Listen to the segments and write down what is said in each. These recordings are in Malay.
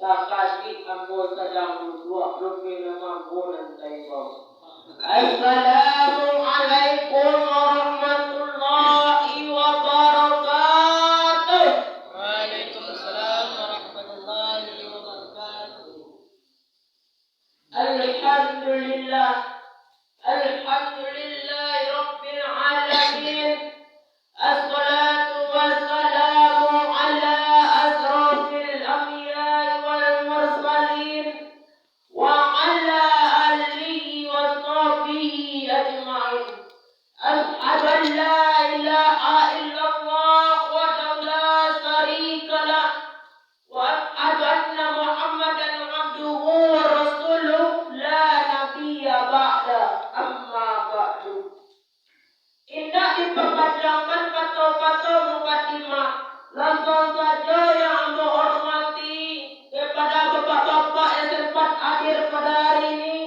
Takati ambo sadang dua rupi nama bulan taibau. Assalamualaikum warahmatullahi wabarakatuh. Waalaikumsalam warahmatullahi wabarakatuh. Alhamdulillah. Alhamdulillahi rabbil alamin. Assalatu wassalamu ala asrafil anbiya'i wal mursalin wa ala alihi wa sahbihi ajma'in. Ashhadu an la ilaha illallah wa la syarika lah wa ashhadu anna Muhammadan abduhu wa rasuluh la nabiyya ba'da. Amma ba'du. Indah diperpanjangkan kata-kata mukadimah. Langsung saja yang amba hormati kepada bapak-bapak yang sempat hadir pada hari ini,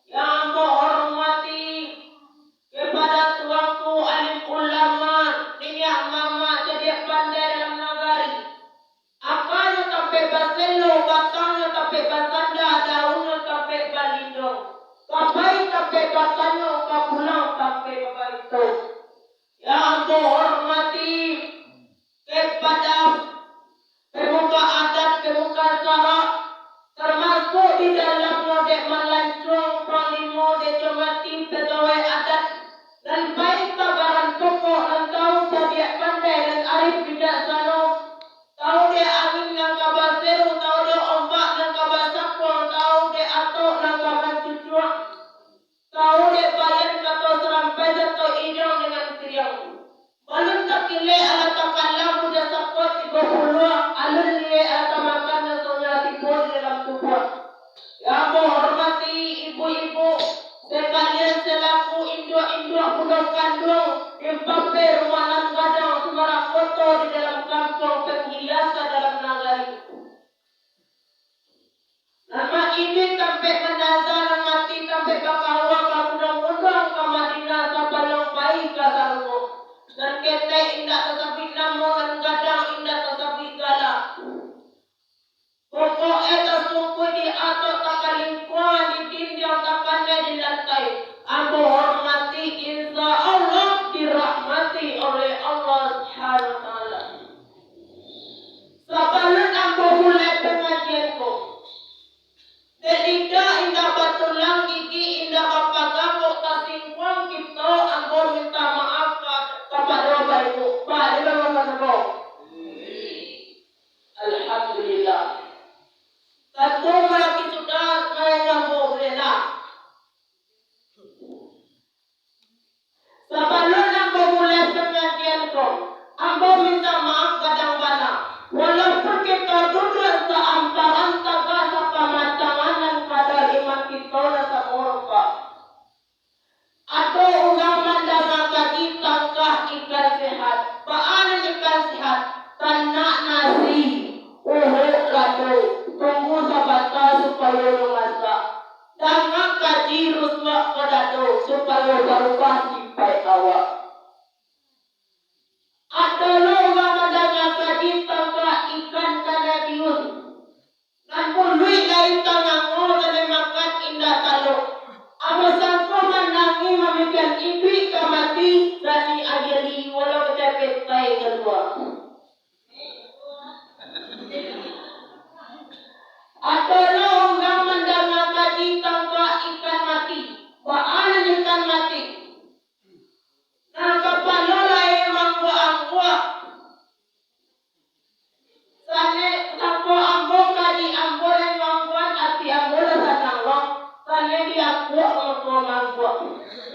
yang amba hormati kepada tuanku alim ulama, nenek mama jadi pandai dalam nagari. Akarnya sampai baselo, batangnya sampai basanda, daunnya sampai balindong. Kapai sampai batangnya, kapulang sampai babaito. Yang amba hormati kepada pemuka adat, pemuka syarak, termasuk di dalamnya dek melancong, panglima, dek jemati, pegawai adat, dan baik kabaran pokok, dan tahu sadia pandai, dan arif bijaksana, tahu dek angin yang kabar seru, tahu dek ombak yang kabar sapuang, tahu dek atok yang kabar cucuak, tahu dek bayan kata serampai atau idang dengan siriang. Balun tak kile ala takalla muda sakot tiga puluh alun liye ala makan dan sonya tiga di dalam tubuh. Yang menghormati ibu-ibu sekalian selaku induk-induk pulau kandung impape rumah gadang semara foto di dalam kampung penghiasan dalam nagari. Nama ini sampai menazar mati sampai bakawa kamudang-mudang ke Madinah sabalong baik kasarmu. Dan ketek indah tetapi namun gadang indah tetapi galak. Pokoknya tersungkuh di atas takalingkuan di tindiang takannya di lantai. Ambo hormati insya Allah dirahmati oleh Allah Subhanahu wa Ta'ala. Sebelum ambo mulai pengajianku, Delida indah batulang gigi indah kapagakok tasingkuang kita ambo minta maaf kepada Bapak Ibu. Pak, di bawah mana? Alhamdulillah. Tentu mereka sudah menyambung benar. Sebelum ambo mulai pengajian kau, ambo minta maaf kadang-kadang. Walaupun kita duduk seamparan taga sepamatangan pada iman kita rasa murka. Atau orang mandang kaji tangkah ikan sehat. Paanan ikan sehat, tanak nasi, uhuk lado, tunggu sabata supaya memasak. Jangan kaji ruswa kodado supaya berubah simpai awak. Atau orang mandang kaji tangkah ikan kanadius. Namun duit lain tanganmu dan makan indah taluk. Amasang ko menangi memikirkan ibri kamati dani ajali walau kecapet tay kedua. Atau orang mendengar kaji tangka ikan mati, baanan ikan mati. Nah kepala lain mangkua-angkua. Sane tangko ambo kaji ambo dan mangkuan ati ambo dan sanawang. Sane diakua mangkua mangkua.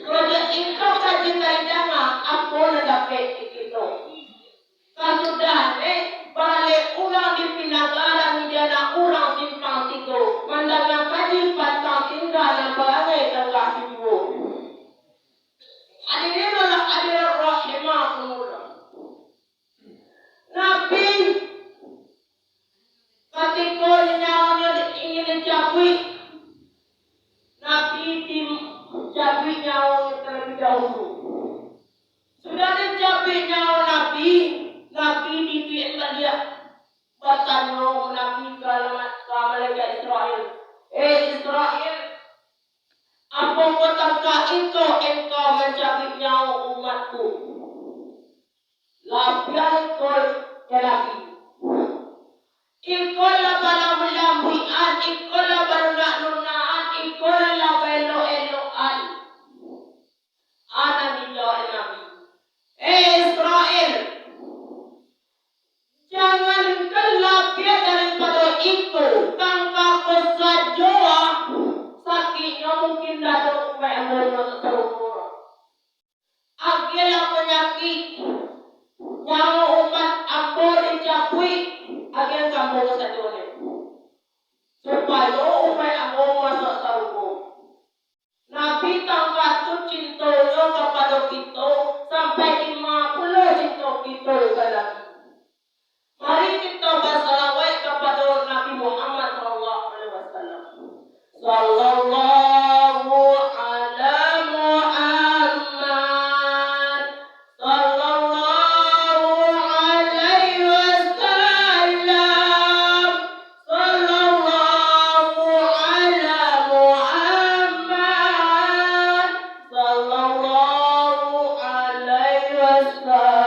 Kalau itu kaji kaidana ambo dan dapat itu. Kasudah balik ulang di pinagara menjadi ulang simpang tiga. Mendagang kaji pantang tinggal dan bagai tengah tibu. Hadirin Allah hadirin rahimahumullah. Nabi ketika nyawanya ingin dicabui, Nabi dicabui nyawanya terlebih dahulu. Sudah dicabui nyawa Nabi, Nabi dibiarkan dia bertanya Nabi kalamat Israel. Israel, apa kau engkau mencabik nyawa umatku? Labian kau lagi. Ikola balamulamuan, ikola balunak-lunaan, ikola belo-eloan. Anak dijawab Nabi. Israel, jangan kelapia daripada itu. Tangka kesajoa, sakitnya mungkin dalam umat seumur. Agilah penyakit, nyawa umat aku dicapui. Agen kampung kesajoa. Supaya umat aku masuk surga. Nabi tangkat tu cintanya kepada kita sampai 50 cinta kita kepada. Mari kita bersalawat kepada Nabi Muhammad sallallahu alaihi wasallam. Sallallahu ala Muhammad. Sallallahu alaihi wasallam. Sallallahu ala Muhammad. Sallallahu alaihi wasallam.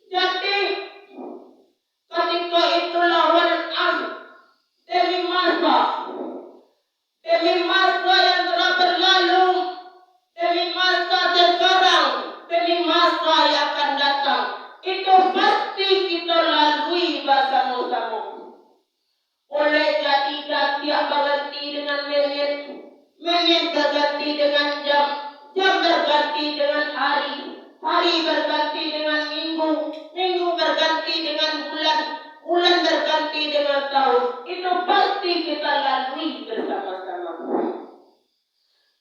Jadi ketika itu lawan demi masa yang telah berlalu, demi masa sekarang, demi masa yang akan datang, itu pasti kita lalui bersama-sama. Oleh jadi tiap berganti dengan menit, menit berganti dengan jam, jam berganti dengan hari, hari berganti dengan minggu, minggu berganti dengan bulan, bulan berganti dengan tahun. Itu pasti kita lalui bersama-sama.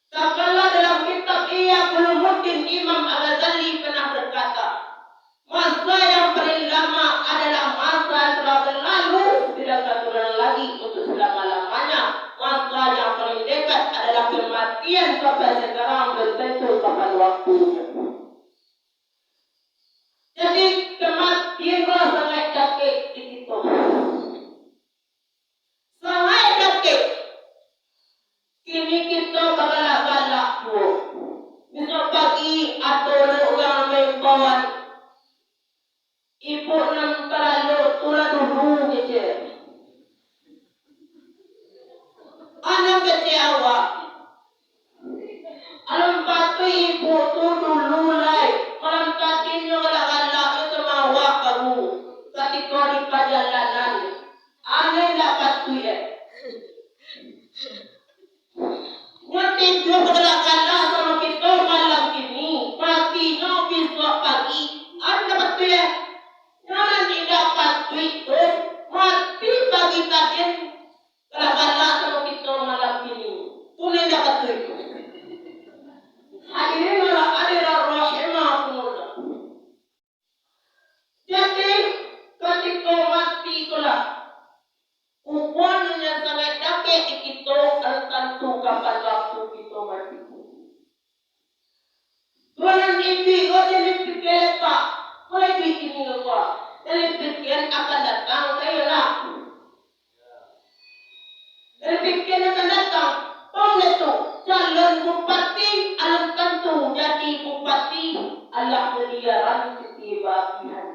Kalau dalam kitab Iyaquluddin Imam Al-Ghazali pernah berkata, masa yang paling lama adalah masa yang telah berlalu, tidak akan terulang lagi untuk selama-lamanya. Masa yang paling dekat adalah kematian sampai sekarang bertentu kapan waktunya. Jadi kematian sangat dekat di situ. Sangat dekat. Kini kita bergalak-galak tu. Besok pagi atau orang membawa ibu nam terlalu tulah dulu je. Anak kecil awak. Alam patu ibu tu dulu lai. Malam tadi galak-galak itu mawak kamu. Ketika di perjalanan, aneh dapat tu ya. Ngerti dua galak-galak sama kita malam ini. Mati no besok pagi. Anda dapat tu ya. Jangan tidak patu itu. Mati pagi tadi. Galak-galak sama kita malam ini. Tunai dapat tu itu. Hadirin rahimahumullah. Jadi ketika mati itulah ukurannya sangat dekat kita dan tentu kapan waktu kita mati. Tuhan ini jadi pikir pak, boleh bikin ini apa? Jadi pikir akan datang saya lah. Jadi pikir akan datang. Itu calon bupati alam tentu jadi bupati Allah miliaran ketibakian.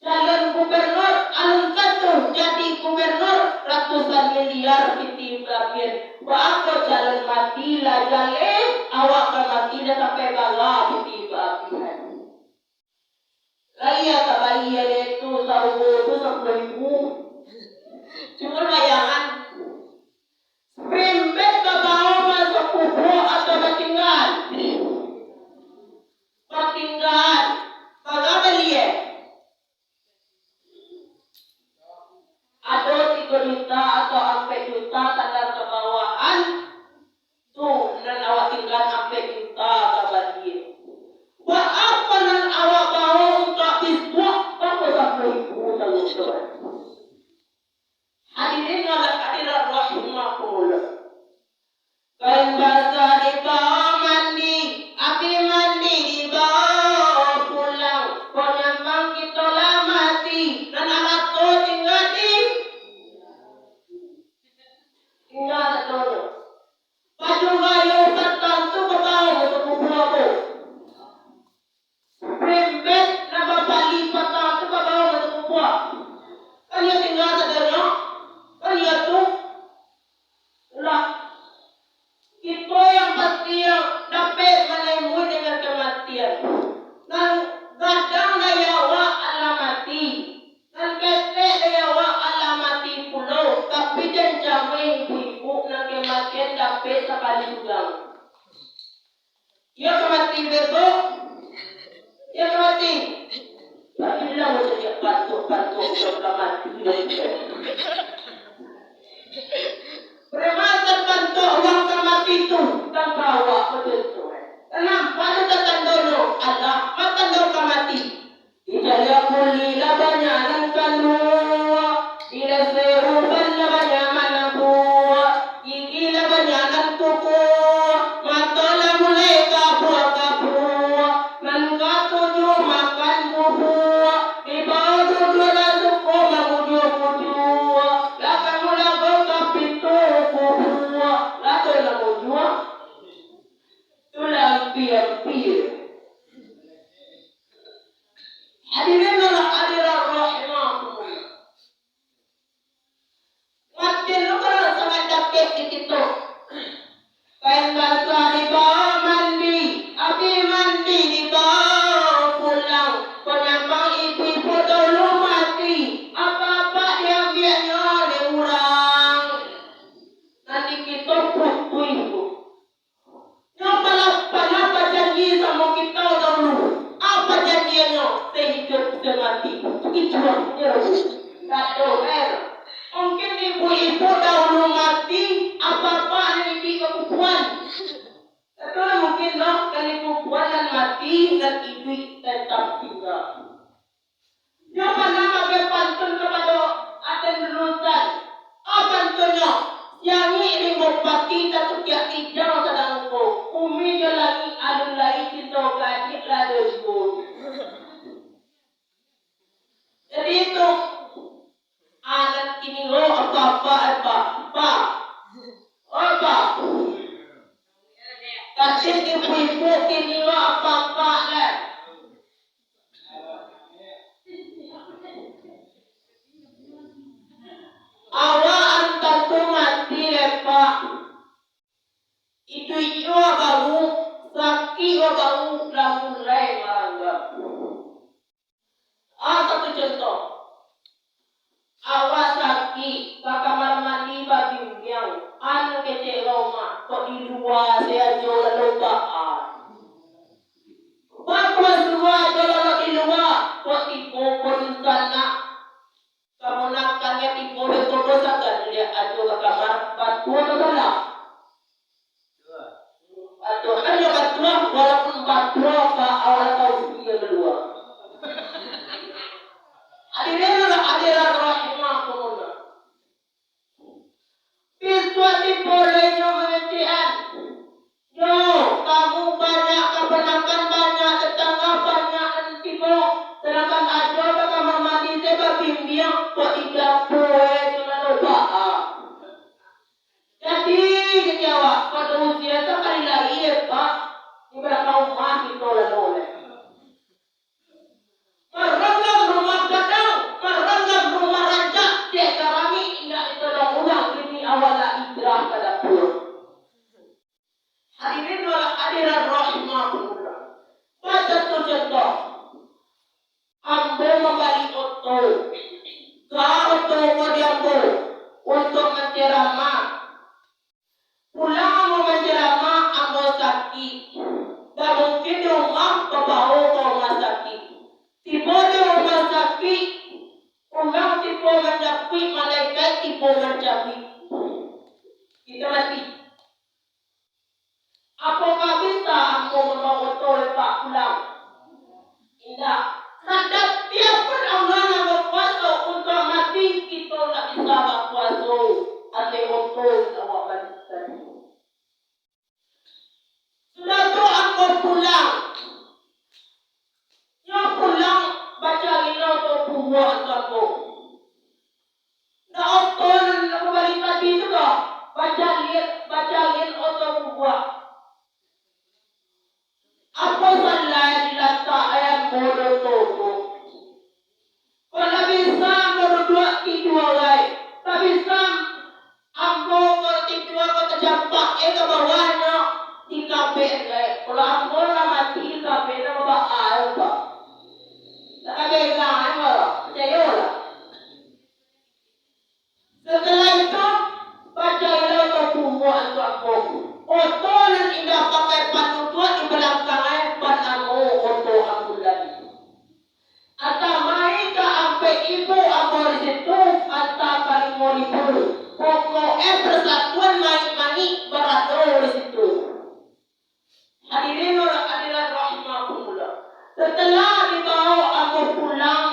Calon gubernur alam tentu jadi gubernur ratusan miliar ketibakian. Waktu calon mati lah jale awak mati dah sampai bala ketibakian. Raya kabaya itu sarubo itu 10,000. Cuma bayangan. Pembet babaw masuk kubur atau bertinggal. Bertinggal. Bagaimana dia? Ada 3 juta atau 4 juta tanda kebawaan. Tuh, dan awak tinggal 4 juta kabar dia. Buat apa dan awak bawa untuk biskuit? Apa 10,000 tahun. Hadirin hadirat rahimahumullah. Kain basah dibawa mandi, api mandi dibawa pulang. Penyambang kita lah mati, Uli labanya nan kalua, ila seruban labanya manabua, gigi labanya nan kuku, mata la mulai kapua, nan katuju makan buah, di bawah tujuh la suku mengujua, lakan mula kapitu buah, lakan la mujua, tulang piar-piar. Hadirin hadirat rahimakumullah. Makin lu kan sangat capek di situ. Kain basah di bawah mandi, api mandi di bawah pulang. Penyambang ibu-ibu dulu mati, apa-apa yang biarnya diurang. Nanti kita ibu. Kenapa janji sama kita dahulu? Apa janjiannya? Sehidup semati. Itu artinya tak doer. Mungkin ibu-ibu dahulu mati, apa-apa yang di kebukuan. Tapi mungkin kan kebukuan dan mati dan ibu tetap tinggal. Jangan nama berpantun kepada aten berurusan. Apa pantunnya? Yang ini bupati tak tiap hijau sedang ko. Umi dia lagi alun lagi kita gadik lah dulu. Jadi itu anak ini lo apa. Kasih ibu-ibu ini lo apa lah. Awak antar tu mati lepak. Itu baru sakit baru dah mulai menganggap. Satu contoh. Awak sakit, ke kamar mandi babimbiang. Anu kecil rumah, kok di luar saya jual lobaan. Bagus luar jual di luar, kok tipu pun sana. Kamu nakkannya tipu betul sakan dia aju ke kamar batu atau salah. Batu hanya batu walaupun batu apa awal tahu dia kedua. Hadirin hadirat rahimakumullah. Siswa bolehnya pengertian. Yo, kamu banyak kebenakan banyak tetangga banyak tipu. Sedangkan ada ke kamar mandi saya bimbing kok tidak boleh cuma lupa. Jadi kecewa pada usia sekali lagi ya Pak. Ibarat kau mati tolong. Merangkap rumah gadang, merangkap rumah raja, dia kami tidak ditolong ulang ini awal hijrah pada pulang. Hadirin hadirat rahimahullah. Pada contoh, ambo membeli oto, oto kodiambo untuk menceramah. Pulang mau menceramah, ambo sakit. Tak mungkin di rumah kebawa ke rumah sakit. Tiba di rumah sakit, orang tiba mencapai, malaikat tiba mencapai. Kita mati. Apakah bisa aku membawa tol Pak pulang? Tidak. Setiap pun Allah yang berkuasa untuk mati, kita tak bisa berkuasa. Ada betul awak balik. Sudah tu aku pulang. Yang pulang baca ino tu buah aku. Dah okon aku balik tadi juga. Baca lihat auto buah. Apa salah diletak ayam bodoh tu? Kalau bisa berdua tidur lagi. Tak bisa aku kalau tidur aku terjampak ke bawahnya di kafe lagi. Kalau aku nak mati di kafe nak bawa air tak. Tak ada yang percaya lah. Setelah itu baca auto buah untuk aku. Auto yang indah pakai panutua di belakangnya panamu auto aku lagi. Atau mai ke sampai ibu aku di situ atau paling mau diburu. Pokoknya persatuan mani berada di situ. Hadirin hadirat rahimahullah. Setelah dibawa aku pulang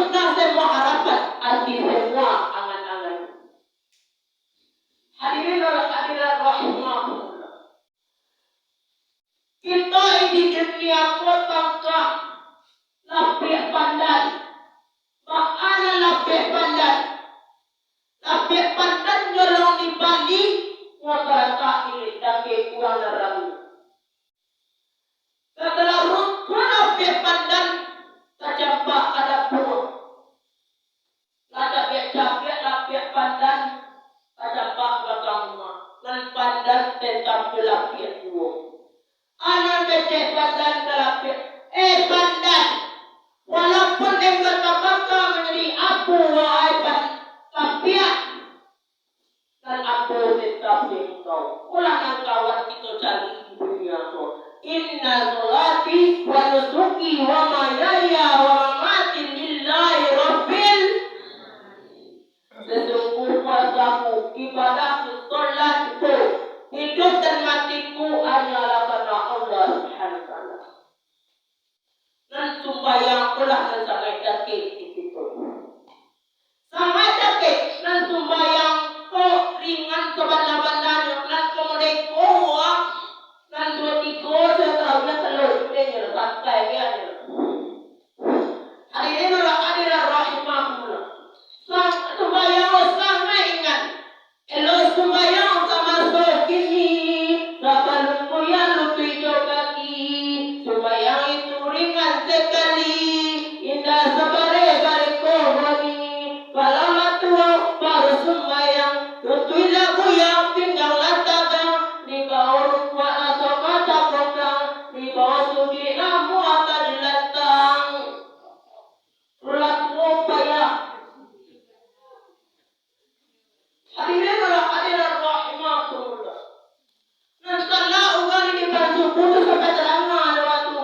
terwujudlah semua harapan, arti semua angan-angan. Hadirin hadirat rahimahullah. Kita di dunia kota lapik pandan. Makana lapik pandan. Lapik pandan nyolong di Bali, ngotata ini dake kurang ramu. Setelah rukun lapik pandan, tajampak ada pun. Lada biak-biak lapik pandan, tajampak belakang rumah. Dan pandan tetap lapik dua. Anak becek pandan ke lapik. Pandan, walaupun engkau kata menjadi apu wahai lapik, dan apu tetap engkau. Ulangan kawan kita cari di dunia tu. Inna sholati wa nusuki wa mahyaya wa mamati lillahi rabbil. Sesungguhnya puasaku, ibadahku, solatku, hidup dan matiku hanyalah karena Allah Subhanahu wa taala. Dan sembahyang pula dan sangat sakit di situ. Sangat sakit dan sembahyang kau ringan sebanding-bandingnya dan kemudian kau dan 2-3 setahun telur dia santai dia. Hadirin hadirat rahimahullah. Sembahyang sangat ingat. Elo sembahyang sama sokini, sabalung yang lutui kaki. Sembahyang itu ringan sekali, indah sabare kohoni. Kalau matua baru sembahyang, lutui lagu yang pinggang latagang, di bawah rupa atau kata pegang, di bawah sugi amu atau di lantang. Rulat upaya. Hadirin hadirat rahimahullah. Dan salah orang ini basuh putus sampai terangah ada waktu.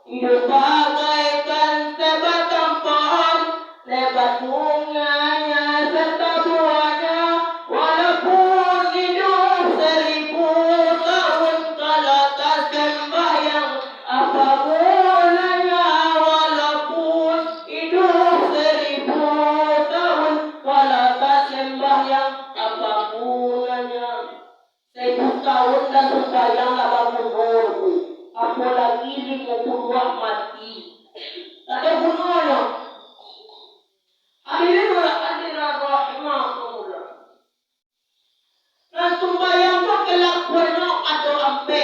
Hidup bagaikan sebatang pohon, lebat bunganya serta buahnya. Walaupun hidup 1000 tahun, kalau tak sembahyang apa gunanya? Walaupun hidup 1000 tahun, kalau tak sembahyang apa gunanya? 1000 tahun dan sembahyang apa gunanya? Apalagi 50 mati. Tak ada gunanya. Hadirin hadirat rahimahullah. Dan sembahyang tu kelakuannya ada ampe,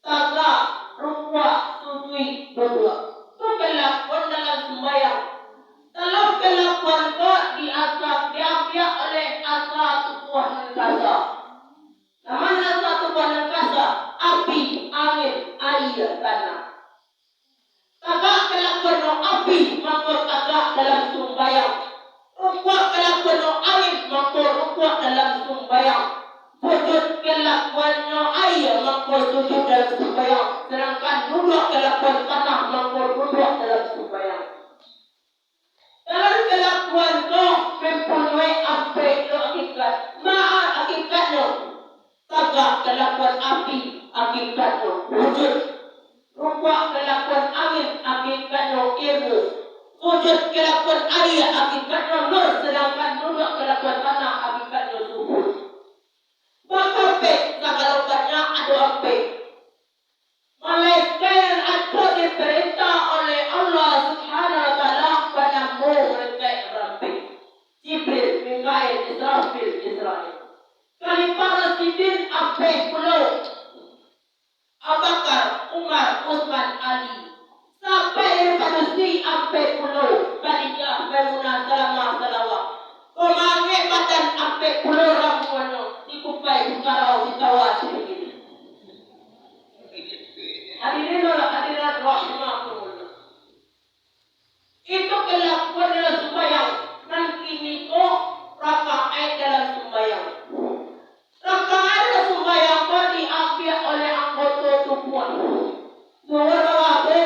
taga, rupa, sujud, berdua. Itu kelakuan dalam sembahyang. Dalam kelakuan kau diambil oleh asa tubuh angkasa. Namanya asa tubuh angkasa, api, angin, air, tanah. Tagak kelakuan api, maka tagak dalam sembahyang. Rukuak kelakuan angin, maka rukuak dalam sembahyang. Sujud kelakuannya air, maka sujud dalam sembahyang. Sedangkan duduk kelakuan tanah, maka duduk dalam sembahyang. Dalam kelakuan kau mempunyai apa itu hakikat. Maaf hakikatnya. Tagak kelakuan api, hakikatnya wujud. Rupa kelakuan angin, hakikatnya ilmu. Wujud kelakuan air, hakikatnya nur. Sedangkan duduk kelakuan tanah, hakikatnya subur. Maka segala-galanya ada apa? Malaikat yang ada diperintah oleh Allah Subhanahu wa taala padamu mereka ramping. Jibril, Mikail, Israfil, Israel. Kali para sidin apa pulau? Abu Bakar, Umar, Utsman, Ali. Sampai daripada si apa pulau? Khadijah, Maimunah, Salamah, Salawat. Komangnya badan apa pulau ramuannya? Dikupai, bukarau, ditawar sedikit. Hadirin hadirat rahimahullah. Itu kelakuan dalam sembahyang. Dan kini kau rakaat dalam sembahyang. Rakaat dalam sembahyang kau diambil oleh anggota tubuh. Dua rabu,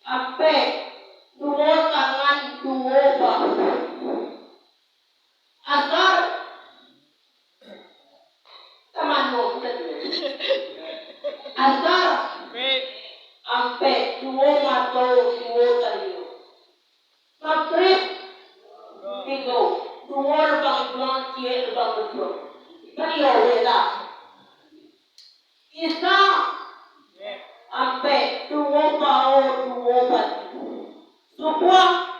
ampe, 2 tangan, 2 bahu. Asar, teman-teman. Asar, ampe, 2 mata, 2 telinga. Ego, duor bang bang cie bang betul. Tadi beda. Isa ampe duo pao duo bat. Supua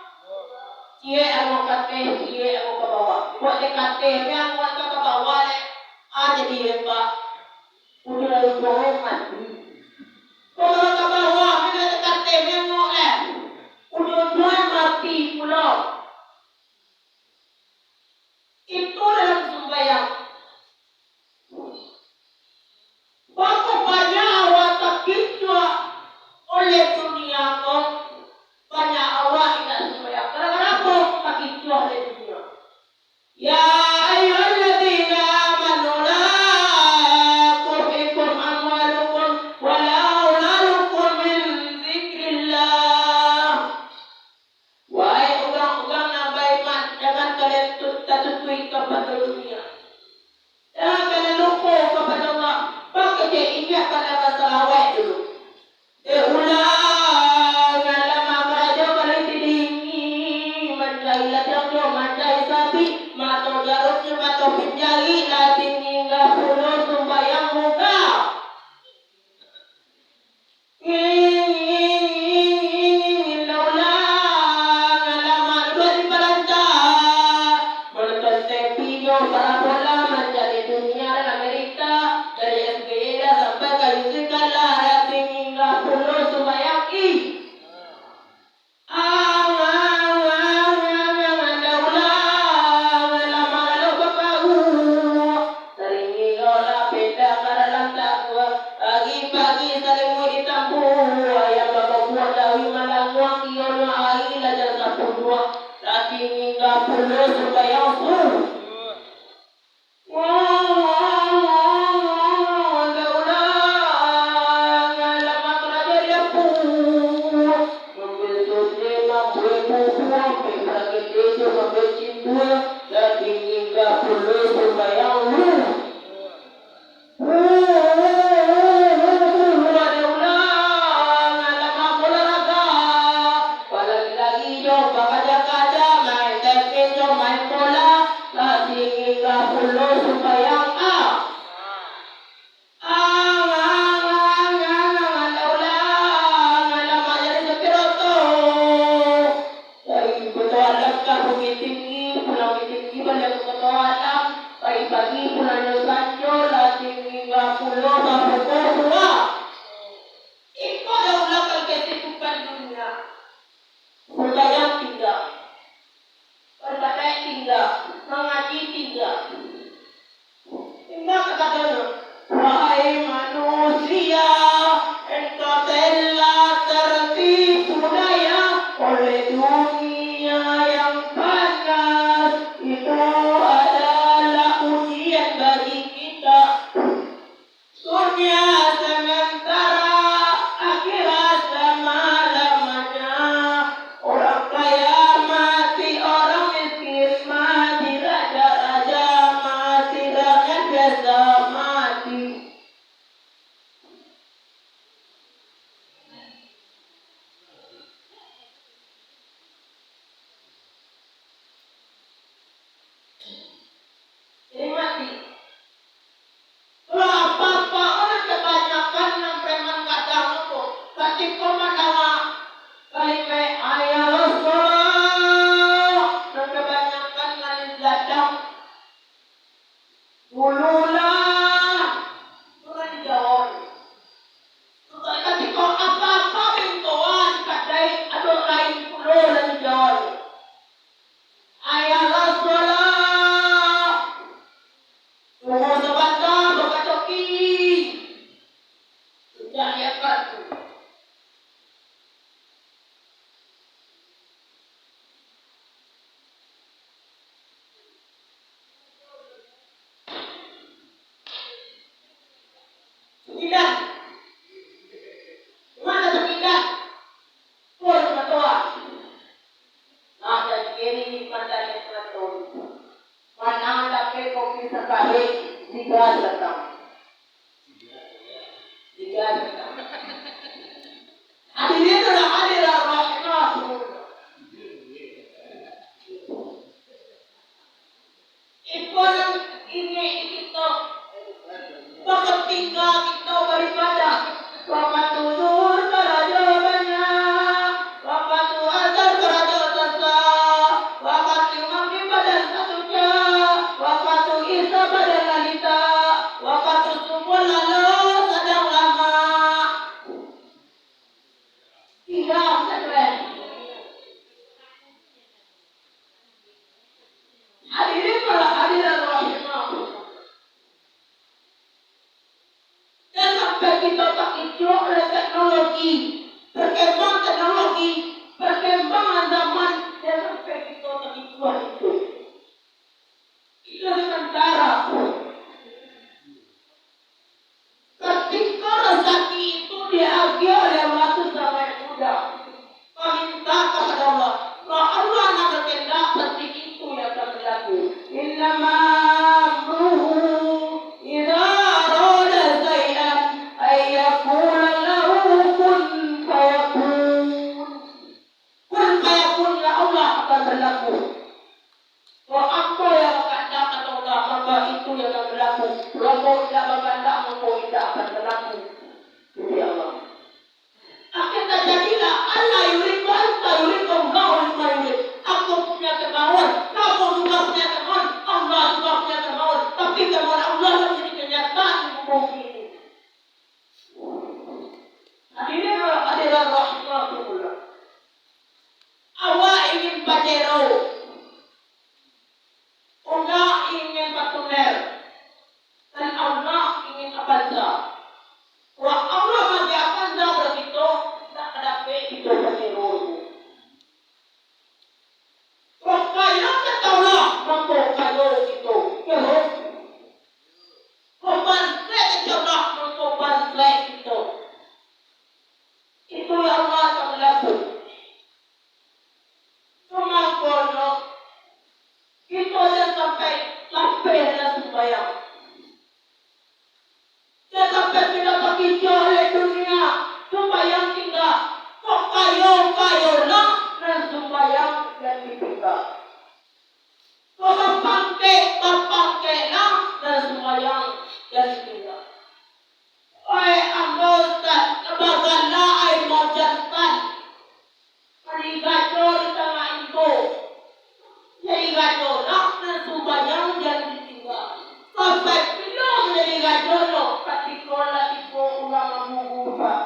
cie aku kate cie aku ke bawah. Buat dekate yang buat ke bawah le. Jadi lepa. Udah udah mati. Kalau ke bawah kita dekate yang le. Udah mati pulau. Itu dalam sembahyang. Bako banyak awak terkicua oleh dunia kau. Banyak awak tidak sembahyang. Kenapa terkicua oleh dunia? Ya ayyuhalladzina amanu la tulhikum amwalukum wa la auladukum min dzikrillah. Wahai orang-orang yang beriman, jangan kalian tutui kepada dunia. Jangan kalian lupa kepada Allah. Maka dia ingat pada masa awal dulu. Ulang lama kerja kalian tidingi mencari ladang jo, mencari sapi, matau garutnya, matau penjali, latin hingga puluh sembahyang muka. Para bola menjadi dunia dan Amerika dari SBY sampai ke Yusika lah rating hingga puluh sembahyang pagi-pagi saling mau ditampu ayam bapak buah dawi malanguang kiyono ahi lajar sapudua rating hingga puluh sembahyang pagi pulangnya sanjo lasing hingga pulau bapak tua. Itu adalah kehidupan dunia. Sembahyang tinggal, berbagai tinggal, mengaji tinggal. Tinggal katanya, wahai manusia, engkau telah tertipu daya oleh dunia yang panas. Itu adalah ujian bagi kita. Dunia sementara, akhirat selama-lamanya. Orang kaya mati, orang miskin mati, raja-raja mati, rakyat biasa mati. Jadi mati. Kalau apa-apa orang kebanyakan yang preman kadang itu pasti komandama kali ayah Rasulullah dan kebanyakan kali ladang dululah orang jawab. Ketika apa-apa bintuan kadai ada lain pulau dan jawab. Ayah Rasulullah tunggu sebentar bapak coki. Sudah ya Pak. Tidak. Mana tidak? Pur ketua. Nah, jadi ini mandari ketua. Mana dapat kopi sekali 3 datang. 3 datang. Hadirin adalah hadirat rahmah. berlaku. Kalau apa yang berkehendak Allah, maka itu yang akan berlaku. Kalau tidak berkehendak, maka tidak akan berlaku. Jadi Allah. Akhirnya jadilah Allah yurid anta yurid Allah yurid. Aku punya kemauan, kamu juga punya kemauan, Allah juga punya kemauan. Tapi kemauan Allah menjadi kenyataan di bumi ini. Hadirin adalah rahmatullah. Awak ingin pajero, Allah ingin patuner, dan Allah ingin apanza. Wah Allah bagi apanza begitu, tak ada itu pajero. Wah kaya kata Allah, mampu kaya itu, kero. Pembantai kata Allah, mampu bantai itu. Itu yang Allah akan berlaku. Semangkono itu ada sampai dan sembahyang. Dia sampai tidak begitu oleh dunia, sembahyang tinggal. Kok kayo lah dan sembahyang dan ditinggal. Kok bapangke lah dan sembahyang dan ditinggal. Ustaz, bagaimana ay mojantan? Marigato di tengah itu. Marigato nak na subayang dan ditinggal. Sampai pinong marigato no, katikola tipo ulang mabubuha.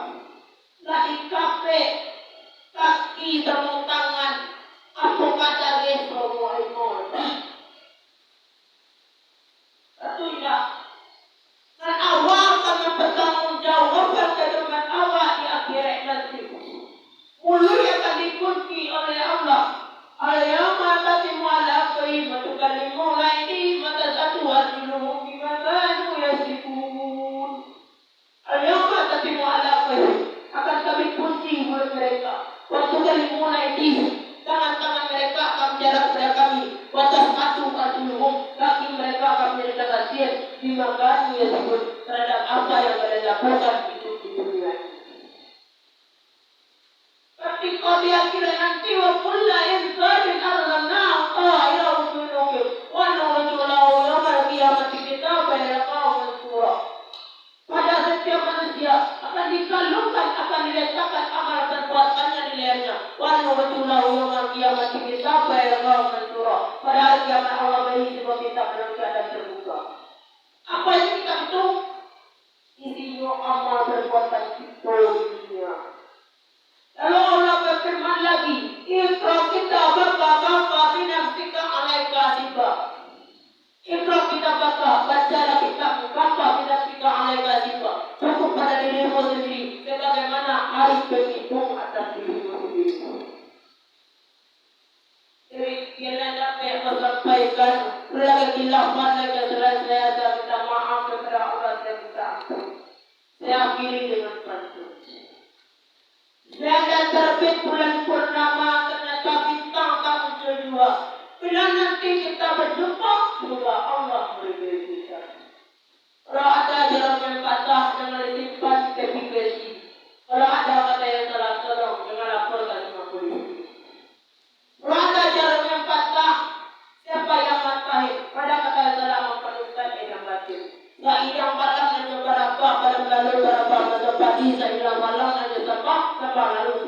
Lagi kape, kaki sama tangan, ako kata reso mo ay mo. Katuya. Dan awak akan bertanggung jawab dengan awak di akhirat nanti. Mulut yang akan dikunci oleh Allah. Al-yawma tatimu ala afwahihim wa tukallimuna aydihim wa tashhadu arjuluhum bima kanu yaksibun. Al-yawma tatimu ala afwahihim, akan kami kunci mulut mereka. Wa tukallimuna aydihim, tangan-tangan mereka akan bicara kepada kami. Wa tashhadu arjuluhum, kaki mereka akan menjadi saksian bima kanu yaksibun, terhadap apa yang kalian lakukan itu di dunia. Ketika di akhirat nanti wa kullu insanin alzamnahu ta'irahu fi unuqih wa nukhrijuhu lahu yawmal qiyamati kitaban yalqahu mansura. Pada setiap manusia akan dikalungkan, akan diletakkan amal perbuatannya di lehernya. Wa nukhrijuhu lahu yawmal qiyamati kitaban yalqahu mansura. Pada hari kiamat Allah beri sebuah kitab dalam keadaan terbuka. Apa yang kitab itu? Isinya amal perbuatan kita di dunia. Lalu Allah berfirman lagi, Iqra kitabaka kafa bi nafsika 'alaika hasiba. Iqra kitabaka, bacalah kitabmu kafa bi nafsika 'alaika hasiba. Cukup pada dirimu sendiri sebagaimana hari penghitung atas dirimu sendiri. Jadi kita dapat menyampaikan lagi khilafan lagi saya minta maaf kepada Allah, saya minta ampun. Saya akhiri dengan pantun. Sedang terbit bulan purnama, ternyata bintang tak muncul juga. Bila nanti kita berjumpa, semoga Allah memberi kita. Kalau ada jarum yang patah, jangan disimpan ke PPC. Kalau ada kata yang salah, tolong jangan laporkan sama polisi. Kalau ada jarum yang patah, siapa yang matahin? Pada kata yang salah, memperlukan yang batin. Ya yang malam hanya berapa, pada lalu berapa, pada pagi saya malam hanya sabah lalu